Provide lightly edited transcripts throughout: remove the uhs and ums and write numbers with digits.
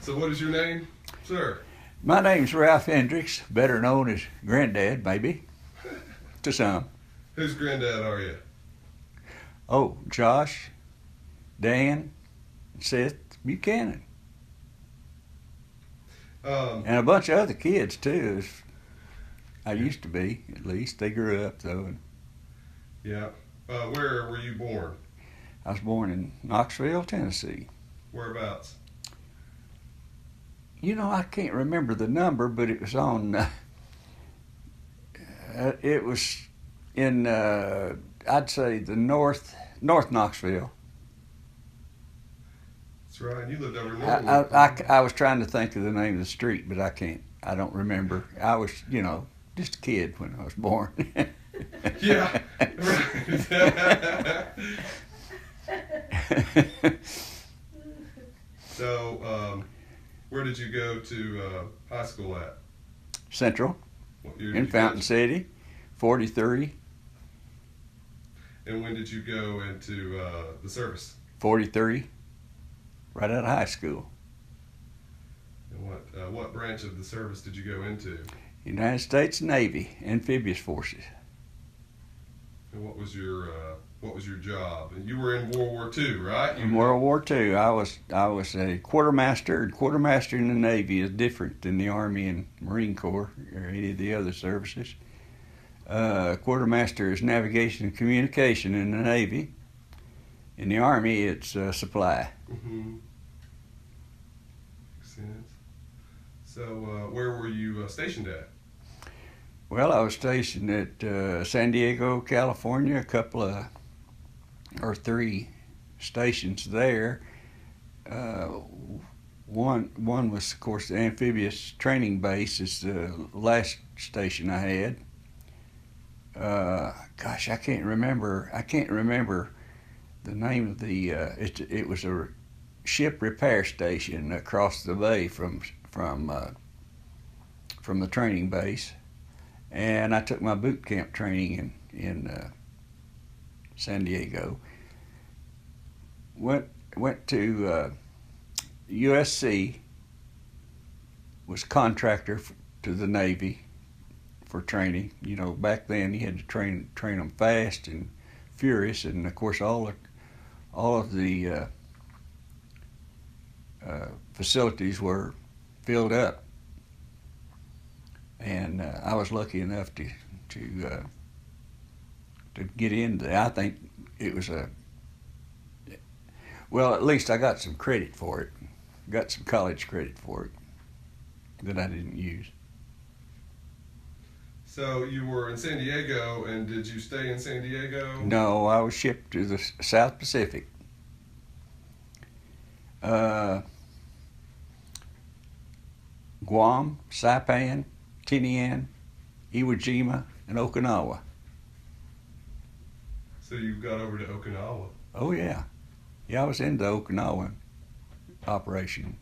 So what is your name, sir? My name's Ralph Hendrix, better known as Granddad, maybe, to some. Whose granddad are you? Oh, Josh, Dan, Seth Buchanan. And a bunch of other kids, too. I used to be, at least. They grew up, though. And Yeah. Where were you born? I was born in Knoxville, Tennessee. Whereabouts? You know, I can't remember the number, but it was on, it was in, I'd say, the North Knoxville. That's right. You lived over north. I was trying to think of the name of the street, but I don't remember. I was, just a kid when I was born. Yeah. So, where did you go to high school at? Central, What year did in you Fountain finish? City, 43, And when did you go into the service? 43, right out of high school. And what branch of the service did you go into? United States Navy, Amphibious Forces. And what was your job? And you were in World War II, right? In World War II, I was a quartermaster, and quartermaster in the Navy is different than the Army and Marine Corps or any of the other services. Quartermaster is navigation and communication in the Navy. In the Army, it's supply. Mm-hmm. Makes sense. So, where were you stationed at? Well, I was stationed at San Diego, California, a couple of, or 3 stations there. One was, of course, the amphibious training base. Is the last station I had. Gosh, I can't remember the name of the. It was a ship repair station across the bay from the training base. And I took my boot camp training in San Diego. Went to USC. Was contractor to the Navy for training. Back then you had to train them fast and furious, and of course all of the facilities were filled up. And I was lucky enough to get into. I think it was well, at least I got some credit for it. Got some college credit for it that I didn't use. So you were in San Diego, and did you stay in San Diego? No, I was shipped to the South Pacific. Guam, Saipan, Tinian, Iwo Jima, and Okinawa. So you got over to Okinawa. Oh yeah, I was in the Okinawa operation.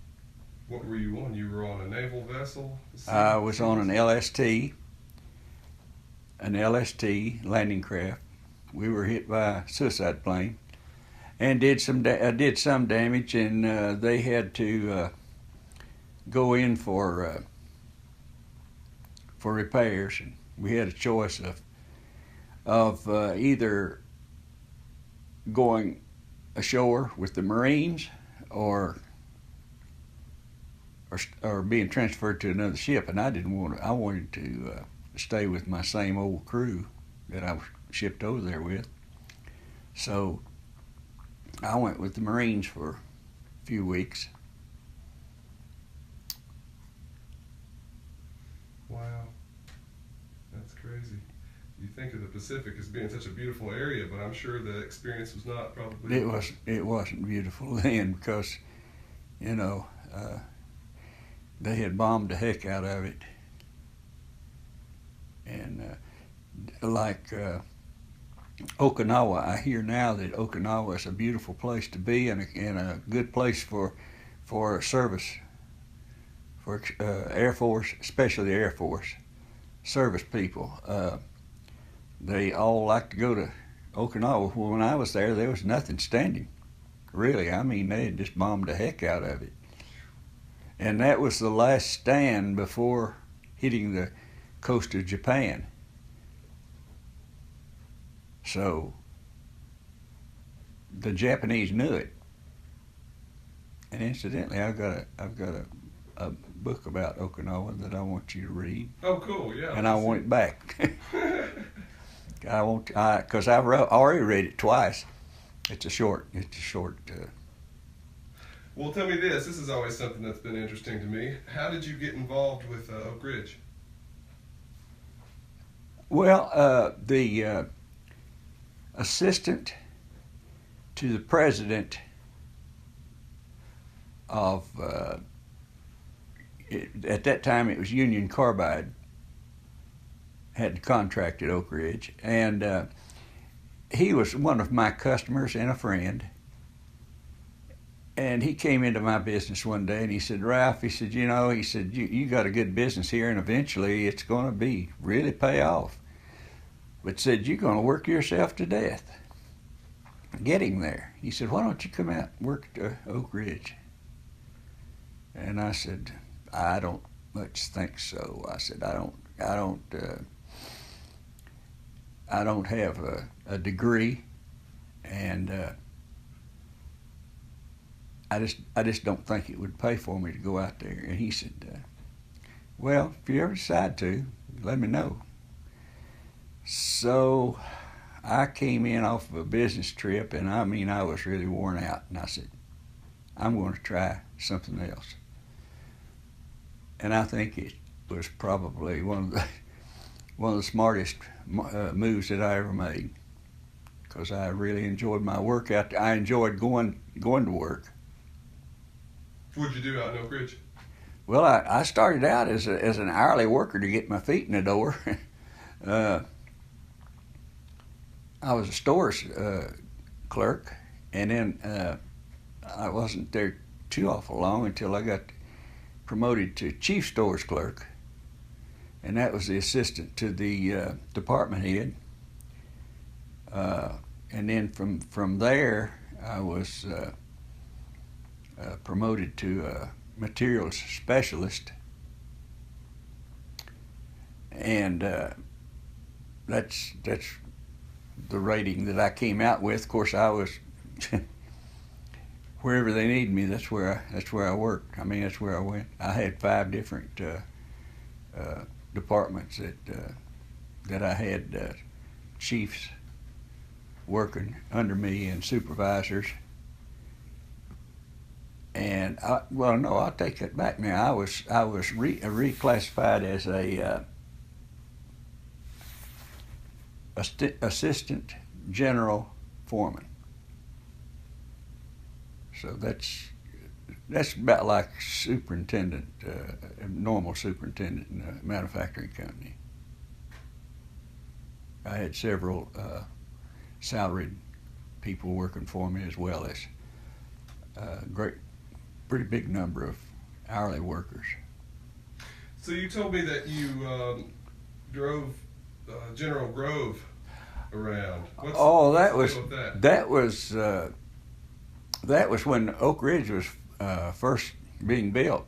What were you on? You were on a naval vessel? I was on an LST landing craft. We were hit by a suicide plane and did some damage, and they had to go in for repairs, and we had a choice of either going ashore with the Marines or being transferred to another ship, and I didn't want to. I wanted to stay with my same old crew that I was shipped over there with. So I went with the Marines for a few weeks. Wow, that's crazy. You think of the Pacific as being such a beautiful area, but I'm sure the experience was not probably. It wasn't beautiful then because, they had bombed the heck out of it, and Okinawa, I hear now that Okinawa is a beautiful place to be and a good place for service. For Air Force, especially the Air Force service people. They all like to go to Okinawa. Well, when I was there was nothing standing. Really, I mean, they had just bombed the heck out of it. And that was the last stand before hitting the coast of Japan. So the Japanese knew it. And incidentally, I've got a book about Okinawa that I want you to read. Oh, cool! Yeah. And I want it back. Because I've already read it twice. It's a short. Well, tell me this. This is always something that's been interesting to me. How did you get involved with Oak Ridge? Well, the assistant to the president of, at that time it was Union Carbide, had the contract at Oak Ridge, and he was one of my customers and a friend. And he came into my business one day and he said, Ralph, he said, you got a good business here and eventually it's going to really pay off. But said, you're going to work yourself to death getting there. He said, why don't you come out and work at Oak Ridge? And I said, I don't much think so. I said, I don't have a degree, and I just don't think it would pay for me to go out there. And he said, well, if you ever decide to, let me know. So I came in off of a business trip, and I mean, I was really worn out. And I said, I'm going to try something else. And I think it was probably one of the smartest moves that I ever made, because I really enjoyed my work out there. I enjoyed going to work. What did you do out in Oak Ridge? Well, I started out as an hourly worker to get my feet in the door. I was a stores clerk, and then I wasn't there too awful long until I got promoted to chief stores clerk, and that was the assistant to the department head. And then from there, I was promoted to materials specialist, and that's the rating that I came out with. Of course, I was wherever they needed me. That's where I worked. I mean, that's where I went. I had 5 different departments that I had chiefs working under me and supervisors. And I'll take that back now. I was reclassified as a assistant general foreman. So that's about like superintendent, normal superintendent in a manufacturing company. I had several salaried people working for me, as well as pretty big number of hourly workers. So you told me that you drove General Grove around. What's the deal with that? That was when Oak Ridge was first being built.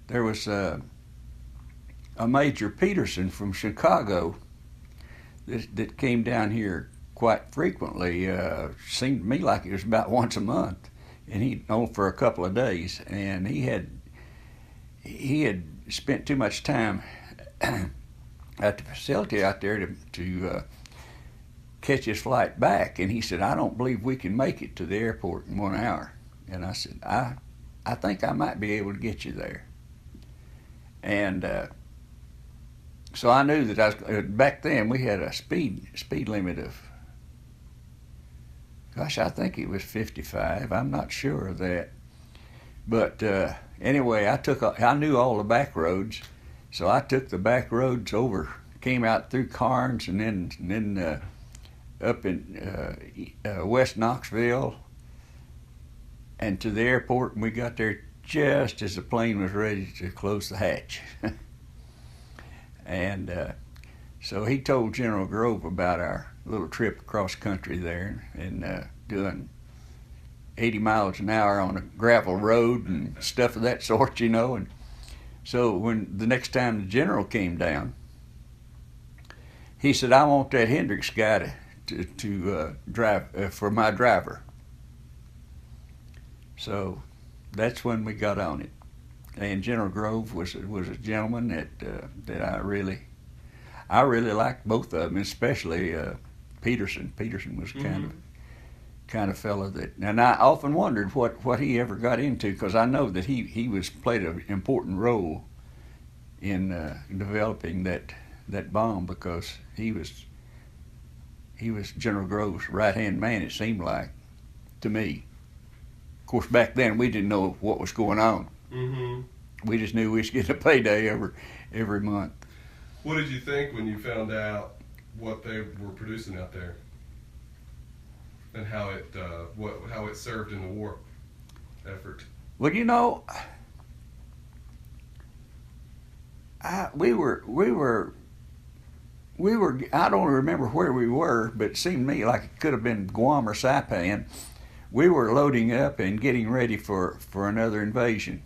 There was a Major Peterson from Chicago that came down here quite frequently. Seemed to me like it was about once a month, and he'd on for a couple of days. And he had spent too much time at the facility out there to catch his flight back. And he said, I don't believe we can make it to the airport in 1 hour. And I said, I think I might be able to get you there. And so I knew that back then we had a speed limit of, gosh, I think it was 55. I'm not sure of that. But anyway, I knew all the back roads, so I took the back roads over, came out through Carnes, and then up in West Knoxville and to the airport, and we got there just as the plane was ready to close the hatch. And so he told General Grove about our little trip across country there, and doing 80 miles an hour on a gravel road and stuff of that sort, you know. And so when the next time the general came down, he said, I want that Hendrix guy to drive for my driver. So that's when we got on it. And General Grove was a gentleman that I really liked both of them, especially Peterson. Peterson was kind of fellow that, and I often wondered what he ever got into, because I know that he played an important role in developing that bomb, because he was General Grove's right hand man, it seemed like to me. Of course, back then we didn't know what was going on. Mm-hmm. We just knew we was getting a payday every month. What did you think when you found out what they were producing out there, and how it served in the war effort? Well, you know, we were. I don't remember where we were, but it seemed to me like it could have been Guam or Saipan. We were loading up and getting ready for another invasion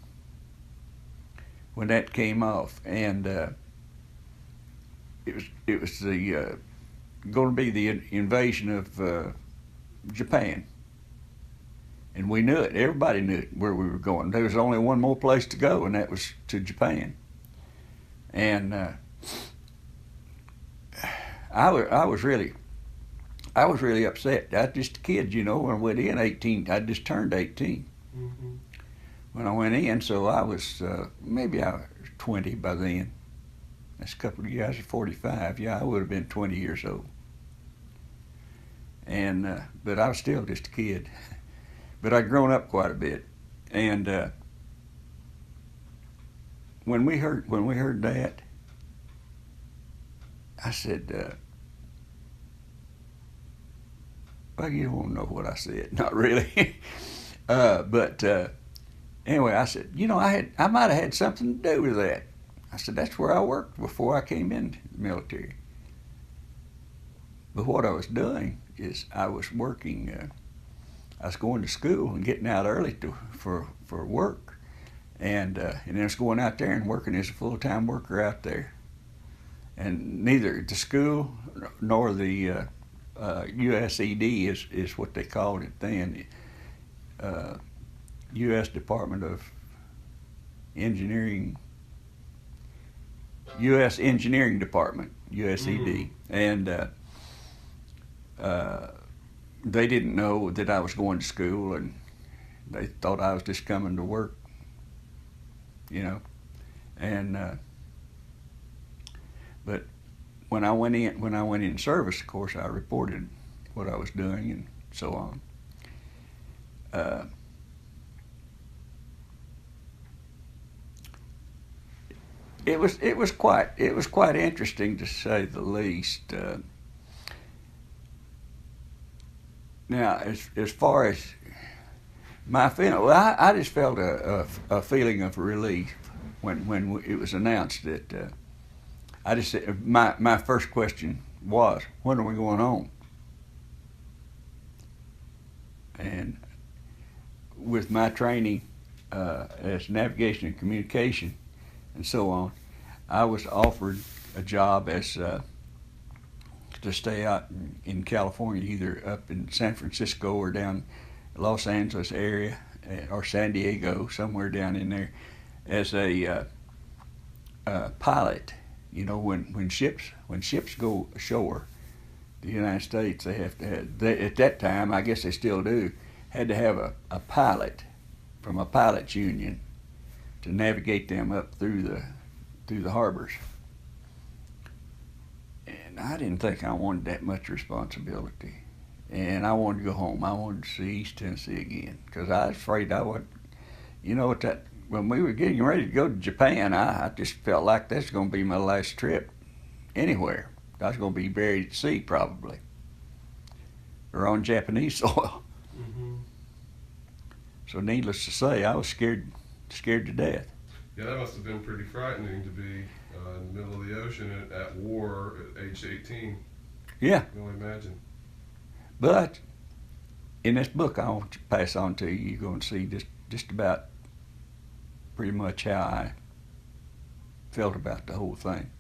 when that came off, and it was the going to be the invasion of Japan, and we knew it. Everybody knew it, where we were going. There was only one more place to go, and that was to Japan. And I was really upset. I was just a kid, you know. When I went in 18, I just turned 18 when I went in, so I was maybe I was 20 by then. That's a couple of years. I was 45. Yeah, I would have been 20 years old. And but I was still just a kid. But I'd grown up quite a bit. And when we heard that, I said, well, you don't want to know what I said. Not really. But anyway, I said, you know, I might have had something to do with that. I said, that's where I worked before I came into the military. But what I was doing is I was working, I was going to school and getting out early for work. And then I was going out there and working as a full-time worker out there. And neither the school nor the USED is what they called it then, U.S. Department of Engineering, U.S. Engineering Department, USED. And they didn't know that I was going to school, and they thought I was just coming to work, you know. And but when I went in service, of course, I reported what I was doing and so on. It was quite interesting, to say the least. Now, as far as my feeling, well, I just felt a feeling of relief when it was announced that. I just said, my first question was, when are we going home? And with my training as navigation and communication and so on, I was offered a job as to stay out in California, either up in San Francisco or down Los Angeles area, or San Diego, somewhere down in there, as a pilot. You know, when ships go ashore, the United States, they have to have, at that time, I guess they still do, had to have a pilot from a pilots union to navigate them up through the harbors. And I didn't think I wanted that much responsibility. And I wanted to go home. I wanted to see East Tennessee again, because I was afraid I would, you know, when we were getting ready to go to Japan, I just felt like that's going to be my last trip anywhere. I was going to be buried at sea, probably, or on Japanese soil. Mm-hmm. So needless to say, I was scared to death. Yeah, that must have been pretty frightening to be in the middle of the ocean at war at age 18. Yeah. I can only imagine. But in this book I want to pass on to you, you're going to see just about pretty much how I felt about the whole thing.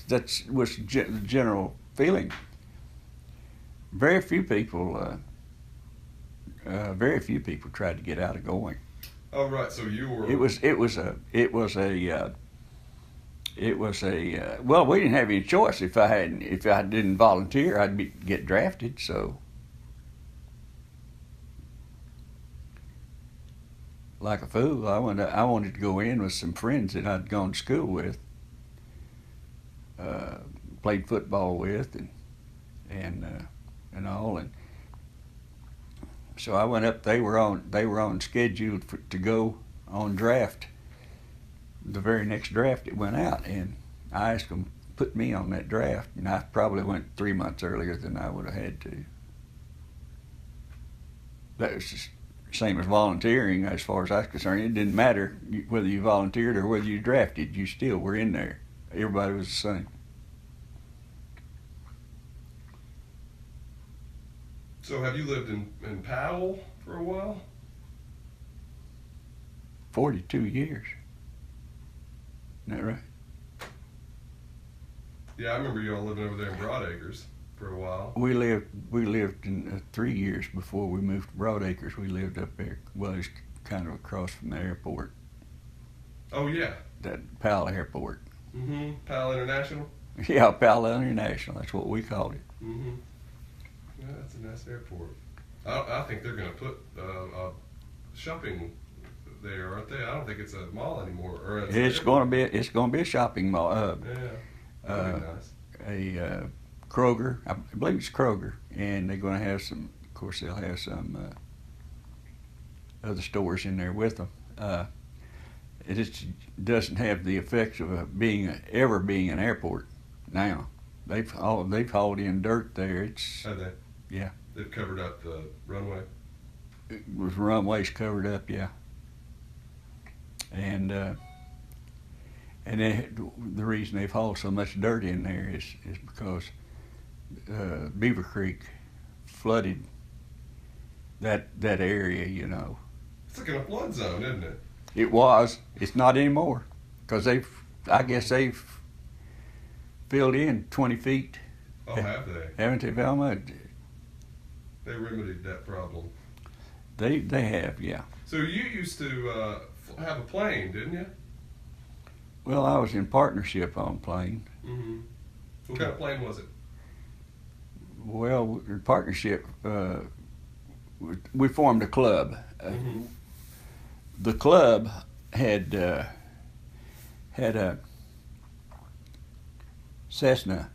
That's was the general feeling. Very few people tried to get out of going. Oh, right. So you were. It was a well, we didn't have any choice. If I didn't volunteer, I'd get drafted. So, like a fool, I wanted to go in with some friends that I'd gone to school with, played football with, and all. And so I went up. They were on schedule to go on draft. The very next draft it went out, and I asked them to put me on that draft, and I probably went 3 months earlier than I would have had to. That was just the same as volunteering, as far as I was concerned. It didn't matter whether you volunteered or whether you drafted; you still were in there. Everybody was the same. So have you lived in Powell for a while? 42 years. Isn't that right? Yeah, I remember y'all living over there in Broadacres for a while. We lived in 3 years before we moved to Broadacres. We lived up there. Well, it's kind of across from the airport. Oh yeah. That Powell Airport. Mm-hmm. Powell International. Yeah, Powell International. That's what we called it. Mm-hmm. Yeah, that's a nice airport. I think they're going to put shopping there, aren't they? I don't think it's a mall anymore. Or It's going to be a shopping mall. Yeah, that'd be nice. A Kroger, I believe it's Kroger, and they're going to have some. Of course, they'll have some other stores in there with them. It just doesn't have the effects of ever being an airport now. They've hauled in dirt there. Have they? Yeah. They've covered up the runway. It was runways covered up, yeah. And the reason they've hauled so much dirt in there is because Beaver Creek flooded that area, you know. It's like in a flood zone, isn't it? It was. It's not anymore, because I guess they've filled in 20 feet. Oh, have they? Haven't they, Velma? They remedied that problem. They have, yeah. So you used to have a plane, didn't you? Well, I was in partnership on plane. Mm-hmm. What kind of plane was it? Well, in partnership, we formed a club. Mm-hmm. The club had a Cessna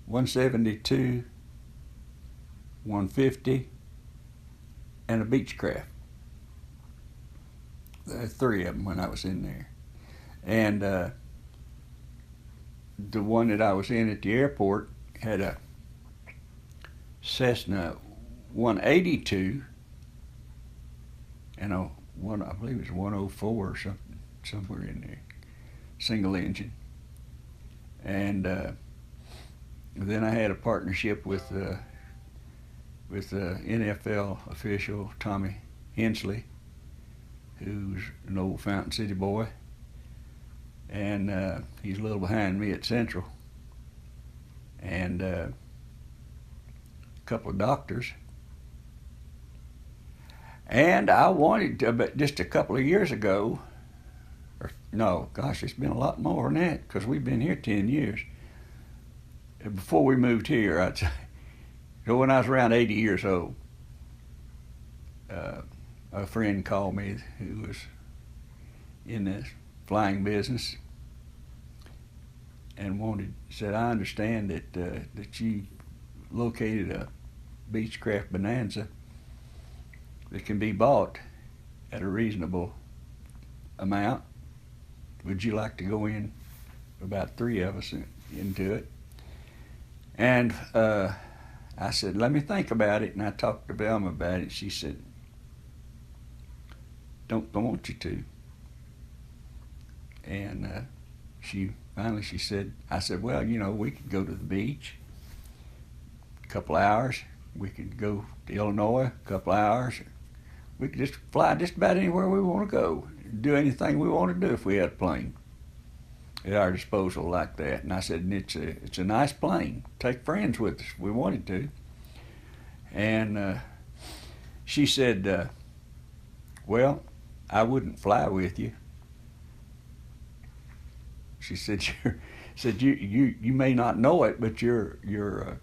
172, 150, and a Beechcraft. There were 3 of them when I was in there. And the one that I was in at the airport had a Cessna 182 and I believe it was 104 or something, somewhere in there, single engine. And then I had a partnership with the NFL official Tommy Hensley, who's an old Fountain City boy, and he's a little behind me at Central, and a couple of doctors. And I wanted to, but just a couple of years ago, or no, gosh, it's been a lot more than that, because we've been here 10 years. Before we moved here, I'd say, so when I was around 80 years old, a friend called me who was in this flying business and said, I understand that you located a Beechcraft Bonanza that can be bought at a reasonable amount. Would you like to go in, about 3 of us, into it? And I said, let me think about it. And I talked to Velma about it. She said, don't want you to. And she said, I said, well, you know, we could go to the beach, a couple hours, We could go to Illinois a couple of hours. We could just fly just about anywhere we want to go. Do anything we want to do if we had a plane at our disposal like that. And I said, it's a nice plane. Take friends with us if we wanted to. And she said, well, I wouldn't fly with you. She said, you may not know it, but your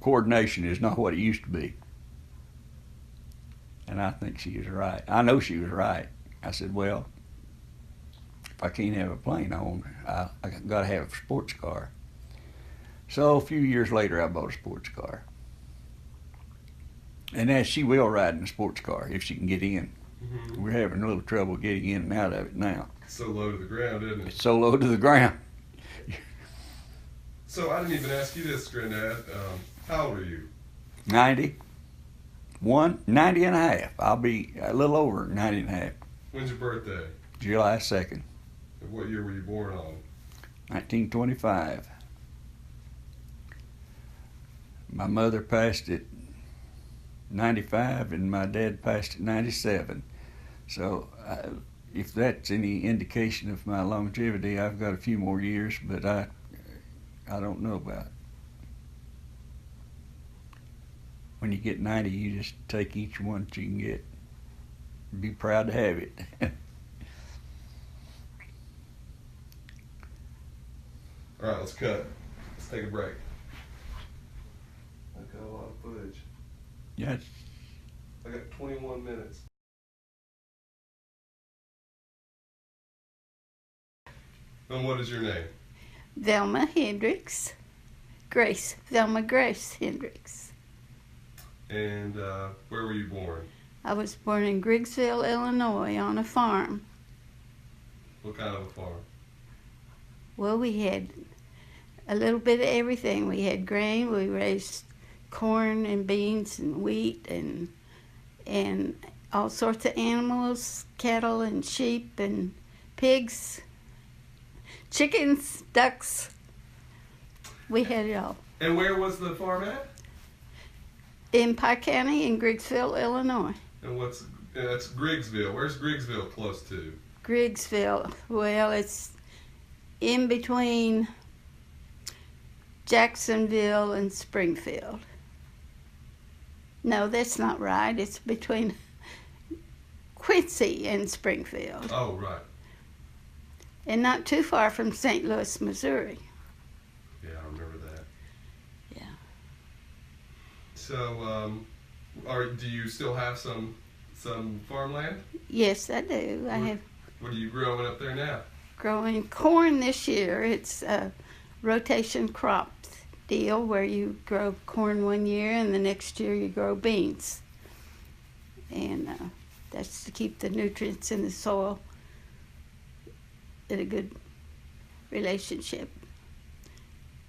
coordination is not what it used to be. And I think she was right. I know she was right. I said, well, if I can't have a plane, I got to have a sports car. So a few years later, I bought a sports car. And as she will ride in a sports car if she can get in. Mm-hmm. We're having a little trouble getting in and out of it now. It's so low to the ground, isn't it? It's so low to the ground. So I didn't even ask you this, Granddad. How old are you? 90 and a half. I'll be a little over 90 and a half. When's your birthday? July 2nd. And what year were you born on? 1925. My mother passed at 95 and my dad passed at 97. So if that's any indication of my longevity, I've got a few more years, but I don't know about it. When you get 90, you just take each one that you can get. Be proud to have it. All right, let's cut. Let's take a break. I've got a lot of footage. Yeah. I got 21 minutes. And what is your name? Velma Hendrix. Velma Grace Hendrix. And where were you born? I was born in Griggsville, Illinois, on a farm. What kind of a farm? Well, we had a little bit of everything. We had grain. We raised corn and beans and wheat and all sorts of animals, cattle and sheep and pigs, chickens, ducks. We had it all. And where was the farm at? In Pike County in Griggsville, Illinois. And that's Griggsville. Where's Griggsville close to? Griggsville, well, it's in between Jacksonville and Springfield. No, that's not right. It's between Quincy and Springfield. Oh, right. And not too far from St. Louis, Missouri. Yeah, I remember that. Yeah. So, do you still have some farmland? Yes, I do. I have. What are you growing up there now? Growing corn this year. It's a rotation crop deal where you grow corn one year and the next year you grow beans. And that's to keep the nutrients in the soil in a good relationship.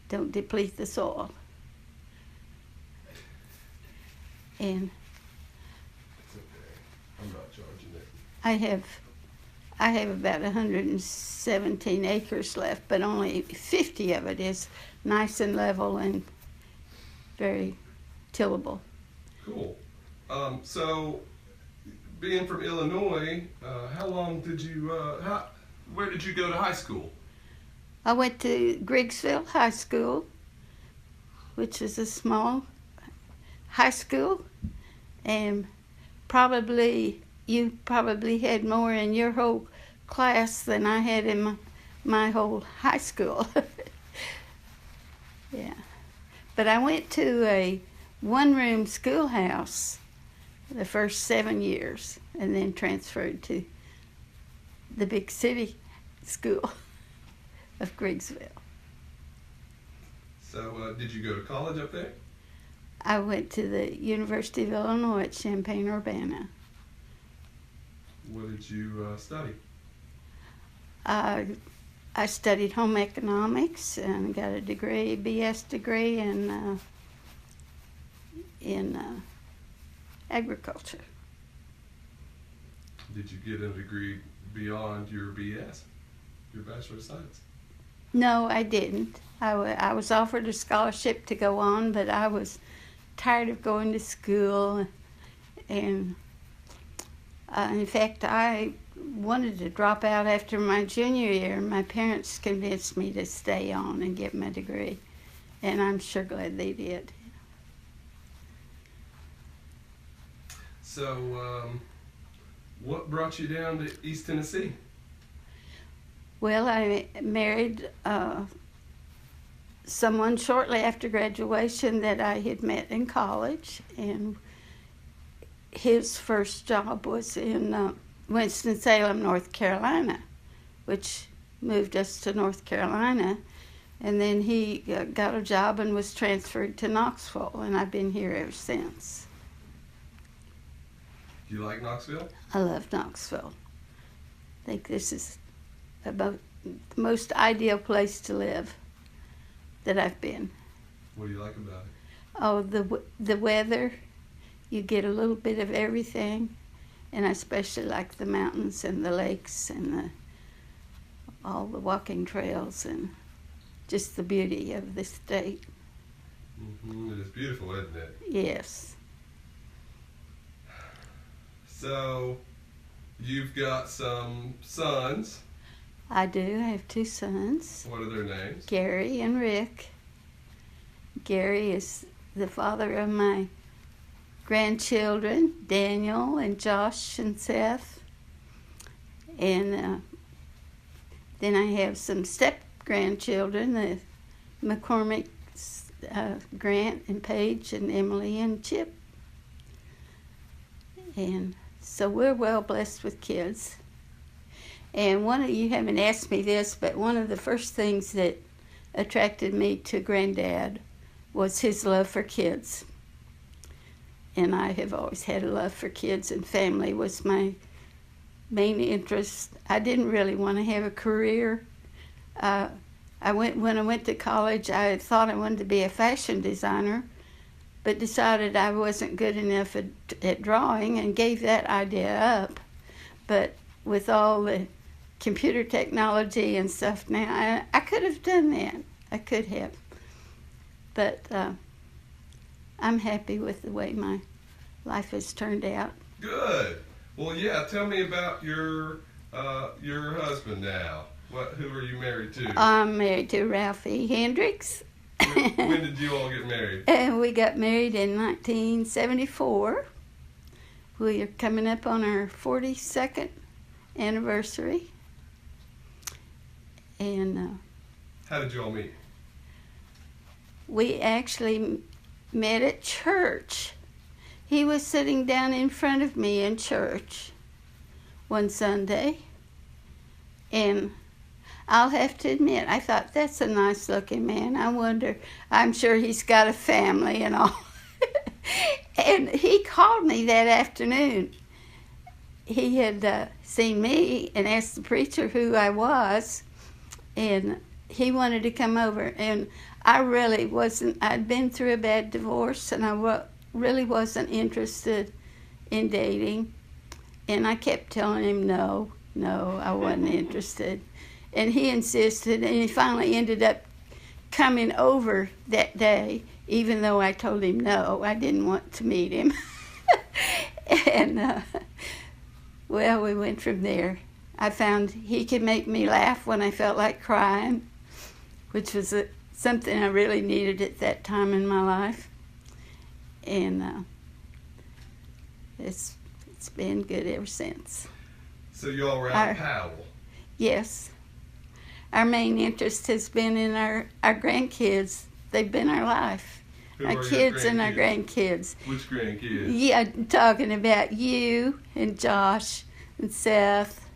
Don't deplete the soil. And It's okay. I'm not charging it. I have about 117 acres left, but only 50 of it is nice and level and very tillable. Cool. So, being from Illinois, how long did you? Where did you go to high school? I went to Griggsville High School, which is a small high school, and you probably had more in your whole class than I had in my whole high school. Yeah. But I went to a one-room schoolhouse the first 7 years and then transferred to the big city school of Griggsville. So, did you go to college up there? I went to the University of Illinois at Champaign-Urbana. What did you study? I studied home economics and got a degree, BS degree in agriculture. Did you get a degree beyond your BS, your Bachelor of Science? No, I didn't. I was offered a scholarship to go on, but I was tired of going to school, and in fact, I wanted to drop out after my junior year. My parents convinced me to stay on and get my degree, and I'm sure glad they did. So, what brought you down to East Tennessee? Well, I married someone shortly after graduation that I had met in college, and his first job was in Winston-Salem, North Carolina, which moved us to North Carolina. And then he got a job and was transferred to Knoxville, and I've been here ever since. Do you like Knoxville? I love Knoxville. I think this is about the most ideal place to live that I've been. What do you like about it? Oh, the weather. You get a little bit of everything, and I especially like the mountains and the lakes and all the walking trails and just the beauty of the state. Mm-hmm. It is beautiful, isn't it? Yes. So, you've got some sons. I do. I have 2 sons, What are their names? Gary and Rick. Gary is the father of my grandchildren, Daniel and Josh and Seth. And then I have some step-grandchildren, the McCormicks, Grant and Paige and Emily and Chip. And so we're well blessed with kids. And you haven't asked me this, but one of the first things that attracted me to Granddad was his love for kids. And I have always had a love for kids, and family was my main interest. I didn't really want to have a career. When I went to college, I thought I wanted to be a fashion designer, but decided I wasn't good enough at drawing and gave that idea up. But with all the computer technology and stuff now, I could have done that. I could have. But I'm happy with the way my life has turned out. Good. Well, yeah. Tell me about your husband now. Who are you married to? I'm married to Ralph Hendrix. When did you all get married? And we got married in 1974. We are coming up on our 42nd anniversary. And How did you all meet? we actually met at church. He was sitting down in front of me in church one Sunday, and I'll have to admit, I thought, that's a nice looking man. I'm sure he's got a family and all. And he called me that afternoon. He had seen me and asked the preacher who I was, and he wanted to come over. And I really wasn't, I'd been through a bad divorce, and I really wasn't interested in dating. And I kept telling him no, I wasn't interested. And he insisted, and he finally ended up coming over that day, even though I told him no, I didn't want to meet him. And, well, we went from there. I found he could make me laugh when I felt like crying, which was something I really needed at that time in my life. And it's been good ever since. So you all were out of Powell. Yes. Our main interest has been in our grandkids. They've been our life. Who our are kids your and our grandkids? grandkids. Which grandkids? Yeah, I'm talking about you and Josh and Seth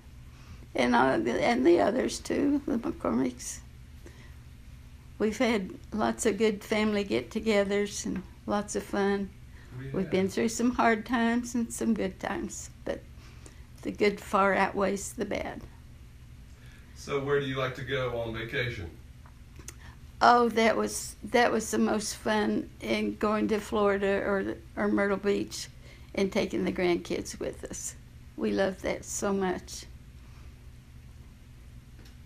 and the others too, the McCormicks. We've had lots of good family get-togethers and lots of fun. We've been through some hard times and some good times, but the good far outweighs the bad. So where do you like to go on vacation? Oh, that was the most fun in going to Florida or Myrtle Beach and taking the grandkids with us. We loved that so much.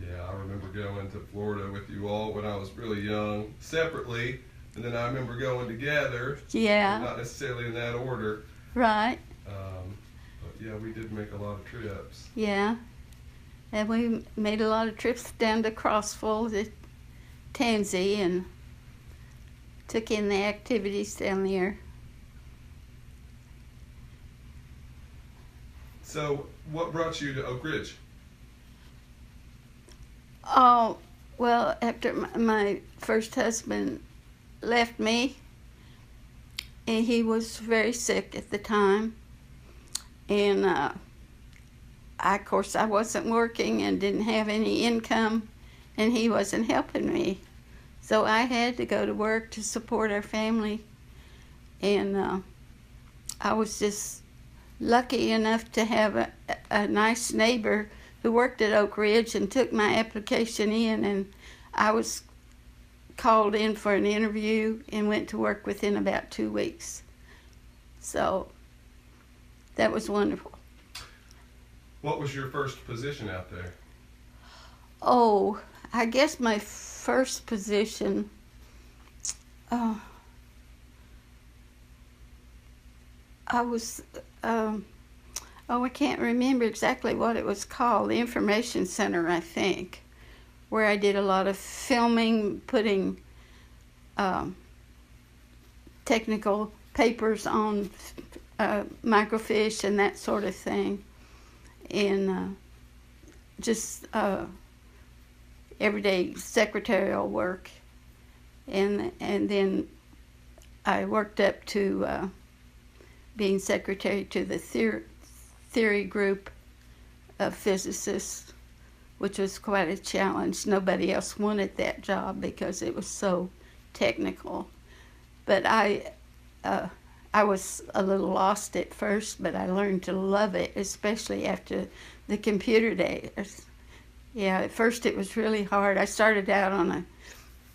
Yeah, I remember going to Florida with you all when I was really young, separately, And then I remember going together. Yeah. Not necessarily in that order. Right. But yeah, we did make a lot of trips. Yeah. And we made a lot of trips down to Crossville, to Tansy, and took in the activities down there. So, what brought you to Oak Ridge? Oh, well, after my first husband left me, and he was very sick at the time, and of course, I wasn't working and didn't have any income, and he wasn't helping me. So I had to go to work to support our family, and I was just lucky enough to have a nice neighbor who worked at Oak Ridge and took my application in, and I was called in for an interview and went to work within about 2 weeks. So that was wonderful. What was your first position out there? Oh, I guess my first position, I was, I can't remember exactly what it was called, the Information Center, I think, where I did a lot of filming, putting technical papers on microfiche and that sort of thing, and just everyday secretarial work, and then I worked up to being secretary to the theory group of physicists, which was quite a challenge. Nobody else wanted that job because it was so technical. But I was a little lost at first, but I learned to love it, especially after the computer days. Yeah, at first it was really hard. I started out on a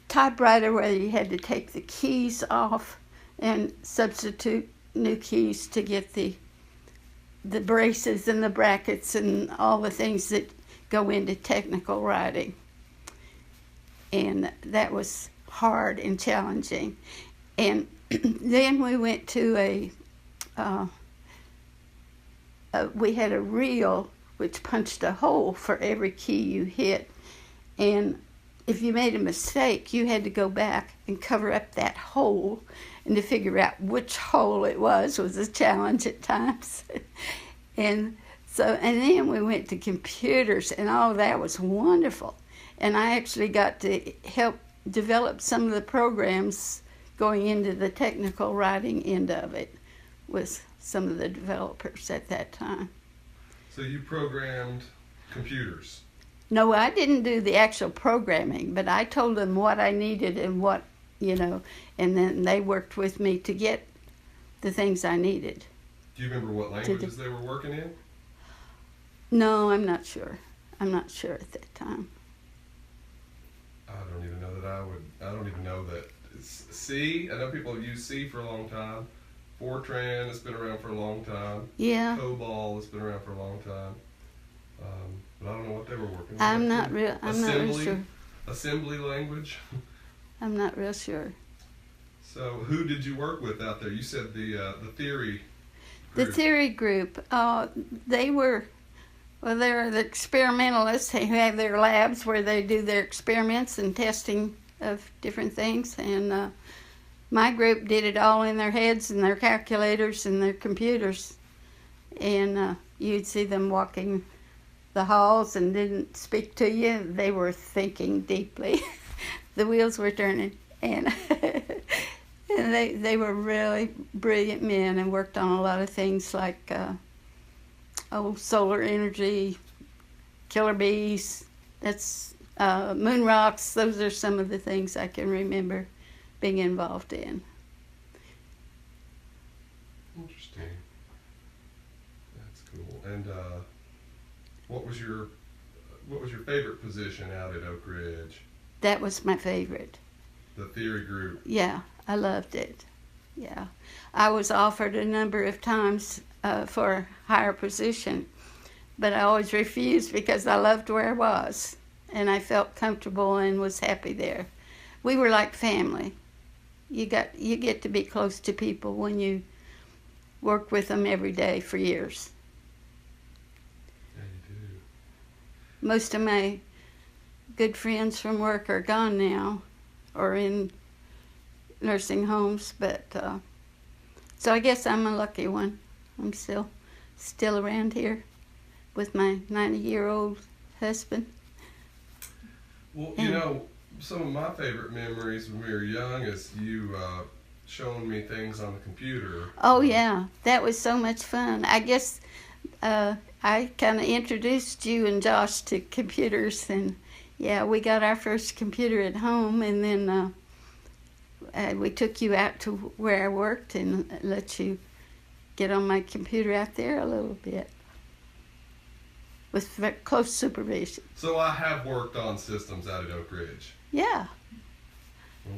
typewriter where you had to take the keys off and substitute new keys to get the braces and the brackets and all the things that go into technical writing. And that was hard and challenging. And then we went to we had a reel which punched a hole for every key you hit. And if you made a mistake, you had to go back and cover up that hole, and to figure out which hole it was a challenge at times. And then we went to computers, and all that was wonderful. And I actually got to help develop some of the programs going into the technical writing end of it with some of the developers at that time. So you programmed computers? No, I didn't do the actual programming, but I told them what I needed and what, and then they worked with me to get the things I needed. Do you remember what languages they were working in? No, I'm not sure. I'm not sure at that time. I don't even know that C. I know people have used C for a long time. Fortran has been around for a long time. Yeah. COBOL has been around for a long time. But I don't know what they were working on. I'm not real sure. Assembly language? I'm not real sure. So who did you work with out there? You said the theory group. The theory group, they're the experimentalists who have their labs where they do their experiments and testing of different things. And my group did it all in their heads and their calculators and their computers. And you'd see them walking the halls and didn't speak to you. They were thinking deeply. The wheels were turning. And and they were really brilliant men and worked on a lot of things like solar energy, killer bees, moon rocks. Those are some of the things I can remember being involved in. Interesting. That's cool. And what was your favorite position out at Oak Ridge? That was my favorite. The theory group. Yeah, I loved it. Yeah, I was offered a number of times for a higher position, but I always refused because I loved where I was, and I felt comfortable and was happy there. We were like family, You get to be close to people when you work with them every day for years. Yeah, you do. Most of my good friends from work are gone now, or in nursing homes, but so I guess I'm a lucky one. I'm still around here with my 90-year-old husband. Well, you know, some of my favorite memories when we were young is you showing me things on the computer. Oh yeah, that was so much fun. I guess I kind of introduced you and Josh to computers, and yeah, we got our first computer at home, and then we took you out to where I worked and let you get on my computer out there a little bit with close supervision. So I have worked on systems out at Oak Ridge. Yeah.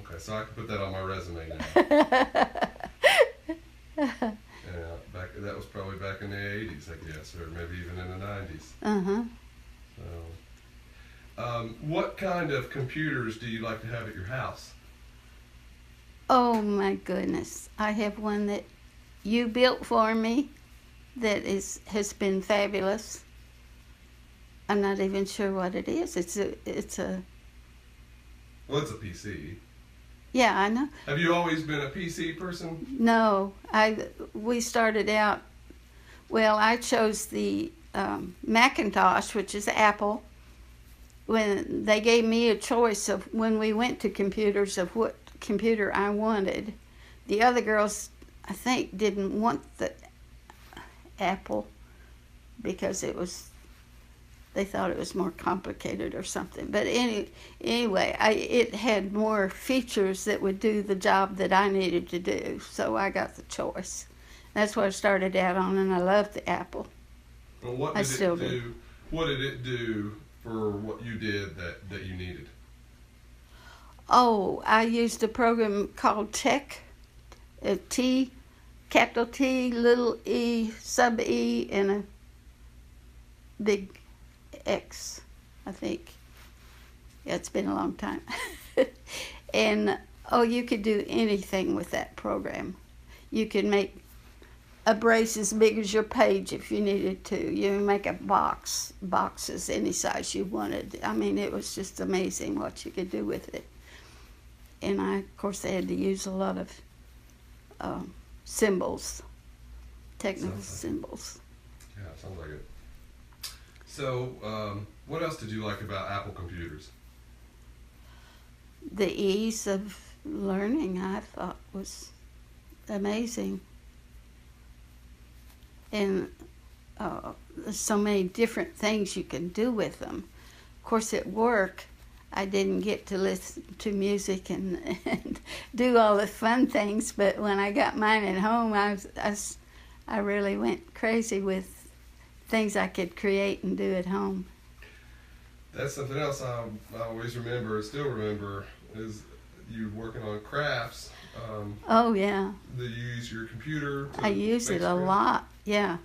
Okay, so I can put that on my resume now. Yeah, that was probably back in the 80s, I guess, or maybe even in the 90s. Uh-huh. So, what kind of computers do you like to have at your house? Oh my goodness. I have one that you built for me that has been fabulous. I'm not even sure what it is. It's a Well, it's a PC. Yeah, I know. Have you always been a PC person? No, we started out, well, I chose the Macintosh, which is Apple. When they gave me a choice of, when we went to computers, of what computer I wanted. The other girls, I think, didn't want the Apple because they thought it was more complicated or something. But anyway, it had more features that would do the job that I needed to do, so I got the choice. That's what I started out on, and I loved the Apple. Well, what did it do for what you did that you needed? Oh, I used a program called Tech, T, capital T, little e, sub e, and a big X, I think. Yeah, it's been a long time. And, you could do anything with that program. You could make a brace as big as your page if you needed to. You make a boxes any size you wanted. I mean, it was just amazing what you could do with it. And of course, I had to use a lot of symbols, technical symbols. Yeah, sounds like it. So, what else did you like about Apple computers? The ease of learning, I thought, was amazing. And there's so many different things you can do with them. Of course, at work, I didn't get to listen to music and do all the fun things, but when I got mine at home, I really went crazy with things I could create and do at home. That's something else I always remember, still remember, is you working on crafts. Oh, yeah. Do you use your computer? I use it a lot, yeah.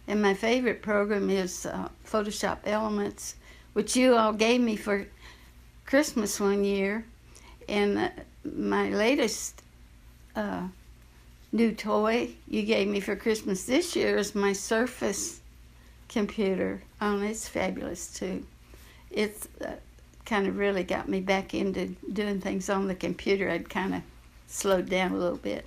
And my favorite program is Photoshop Elements, which you all gave me for Christmas one year. And my latest new toy you gave me for Christmas this year is my Surface computer. Oh, it's fabulous, too. It's kind of really got me back into doing things on the computer. I'd kind of slowed down a little bit.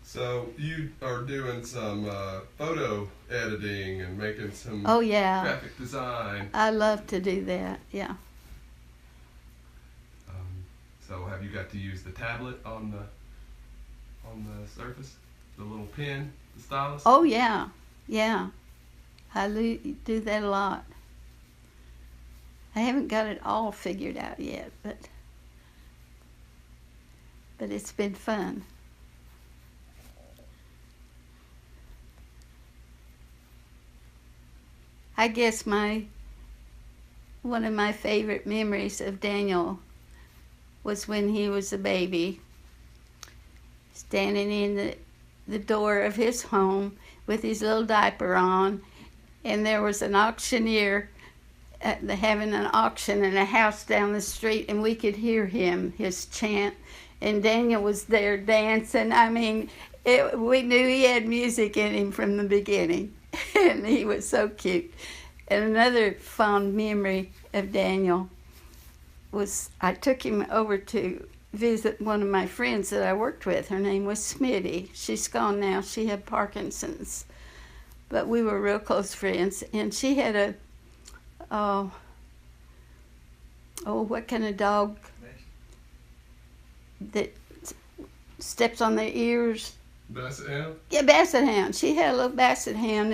So you are doing some photo editing and making some graphic design. I love to do that, yeah. So have you got to use the tablet on the Surface? The little pen, the stylus? Oh, yeah, yeah. I do that a lot. I haven't got it all figured out yet, but it's been fun. I guess one of my favorite memories of Daniel was when he was a baby, standing in the door of his home with his little diaper on, and there was an auctioneer having an auction in a house down the street, and we could hear him, his chant, and Daniel was there dancing. I mean, we knew he had music in him from the beginning, and he was so cute. And another fond memory of Daniel was I took him over to visit one of my friends that I worked with. Her name was Smitty. She's gone now. She had Parkinson's. But we were real close friends. And she had what kind of dog that steps on their ears? Basset hound? Yeah, basset hound. She had a little basset hound,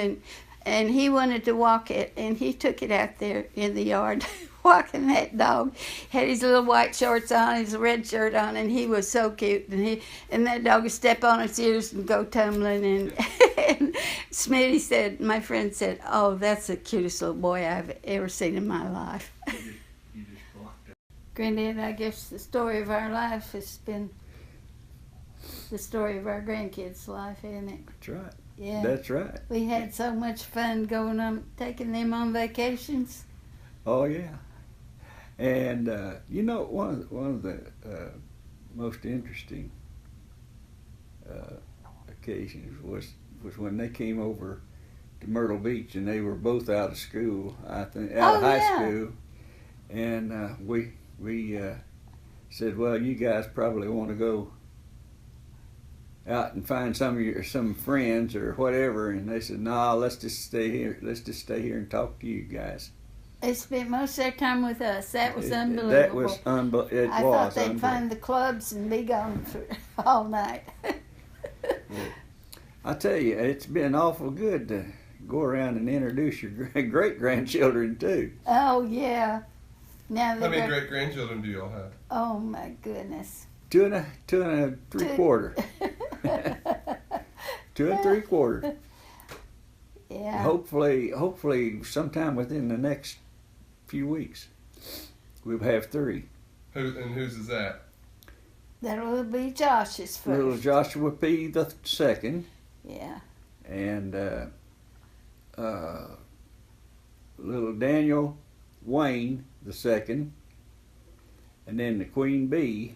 and he wanted to walk it, and he took it out there in the yard, walking that dog. Had his little white shorts on, his red shirt on, and he was so cute. And that dog would step on its ears and go tumbling. And Smitty said, my friend said, "Oh, that's the cutest little boy I've ever seen in my life." Granddad, I guess the story of our life has been the story of our grandkids' life, isn't it? That's right. Yeah. That's right. We had so much fun going on, taking them on vacations. Oh yeah. And one of the most interesting occasions was when they came over to Myrtle Beach, and they were both out of school, I think, out of high school, and we said, well, you guys probably want to go out and find some friends or whatever, and they said, no, let's just stay here and talk to you guys. They spent most of their time with us. That was unbelievable. That was unbelievable. I thought they'd find the clubs and be gone for all night. I tell you, it's been awful good to go around and introduce your great grandchildren too. Oh yeah. Now How many great grandchildren do y'all have? Oh my goodness. 2 3/4. 2 3/4. Yeah. Hopefully, sometime within the next few weeks, we'll have 3. Whose is that? That'll be Josh's first. Little Joshua P. the second. Yeah. And little Daniel Wayne the second. And then the Queen Bee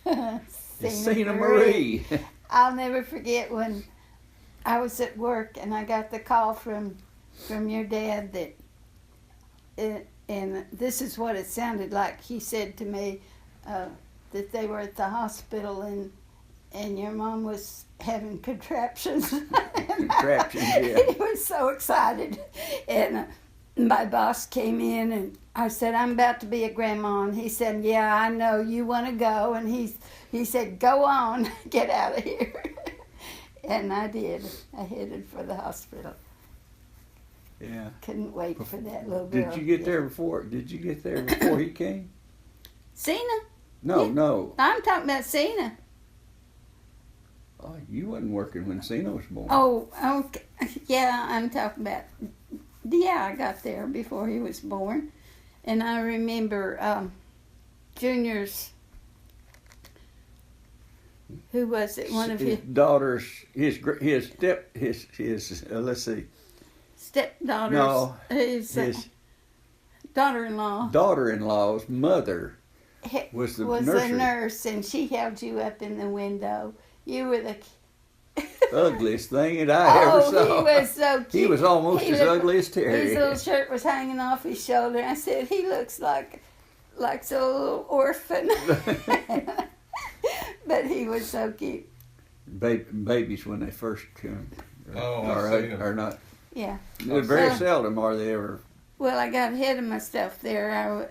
is Cena Marie. I'll never forget when I was at work and I got the call from your dad and this is what it sounded like. He said to me that they were at the hospital and your mom was having contractions. Contractions, yeah. He was so excited. And my boss came in and I said, I'm about to be a grandma. And he said, yeah, I know you want to go. And he said, go on, get out of here. And I did. I headed for the hospital. Yeah. Couldn't wait for that little girl. Did you get there before he came? Cena? No, Yeah. no. I'm talking about Cena. Oh, you wasn't working when Cena was born. Oh, okay. Yeah, I'm talking about. Yeah, I got there before he was born, and I remember Junior's. Who was it? One of his daughters. His let's see. Stepdaughters. No, his daughter-in-law. Daughter-in-law's mother was the nurse, and she held you up in the window. You were the ugliest thing that I ever saw. Oh, he was so cute. He was almost as ugly as Terry. His little shirt was hanging off his shoulder. I said, he looks like a little orphan. But he was so cute. Babies when they first come are not. Yeah. Very seldom are they ever. Well, I got ahead of myself there.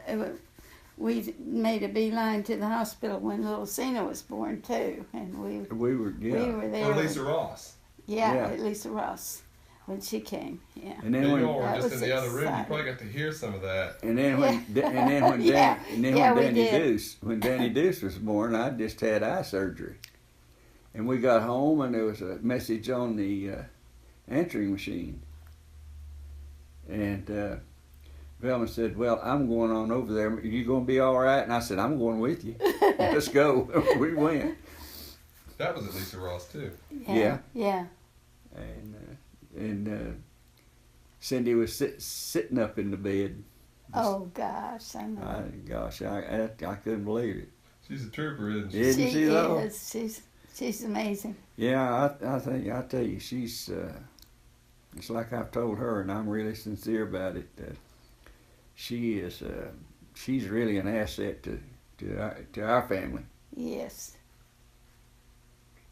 We made a beeline to the hospital when little Cena was born too, and we were there. Or Lisa Ross. Yeah, at Lisa Ross when she came. Yeah. And then when you all were just in the other room, you probably got to hear some of that. And then when Danny Deuce was born, I just had eye surgery, and we got home and there was a message on the answering machine, and. Velma said, well, I'm going on over there. Are you going to be all right? And I said, I'm going with you. Let's go. We went. That was at Lisa Ross, too. Yeah. Yeah. And Cindy was sitting up in the bed. Oh gosh, I know. I couldn't believe it. She's a trooper, isn't she? Isn't she though? Is. She's amazing. Yeah, I tell you, she's. It's like I've told her, and I'm really sincere about it. She is. She's really an asset to our family. Yes.